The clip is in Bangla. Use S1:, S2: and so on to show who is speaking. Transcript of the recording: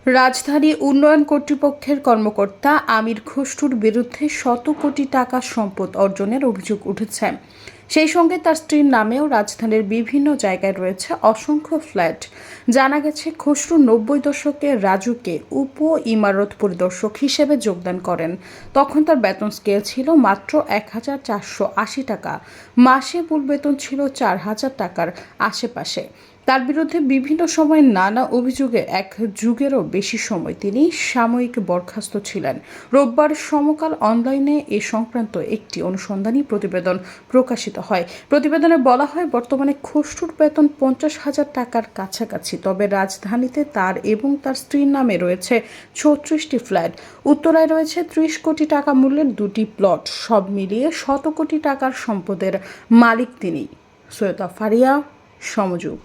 S1: রাজধানী উন্নয়ন কর্তৃপক্ষের কর্মকর্তা আমির খসরুর বিরুদ্ধে শত কোটি টাকা সম্পদ অর্জনের অভিযোগ উঠেছে। সেই সঙ্গে তার স্ত্রীর নামেও রাজধানীর বিভিন্ন জায়গায় রয়েছে অসংখ্য ফ্ল্যাট। জানা গেছে, খসরু 90 দশকে রাজুকে উপ ইমারত পরিদর্শক হিসেবে যোগদান করেন। তখন তার বেতন স্কেল ছিল মাত্র 1480 টাকা। মাসে মূল বেতন ছিল 4000 টাকার আশেপাশে। তার বিরুদ্ধে বিভিন্ন সময় নানা অভিযোগে এক যুগেরও বেশি সময় তিনি সাময়িক বরখাস্ত ছিলেন। রোববার সমকাল অনলাইনে এ সংক্রান্ত একটি অনুসন্ধানী প্রতিবেদন প্রকাশিত হয়। প্রতিবেদনে বলা হয়, বর্তমানে খসরুর বেতন 50,000 টাকার কাছাকাছি। তবে রাজধানীতে তার এবং তার স্ত্রীর নামে রয়েছে 36টি ফ্ল্যাট। উত্তরায় রয়েছে 30 কোটি টাকা মূল্যের 2টি প্লট। সব মিলিয়ে শত কোটি টাকার সম্পদের মালিক তিনি। সৈয়দা ফারিয়া, সমযোগ।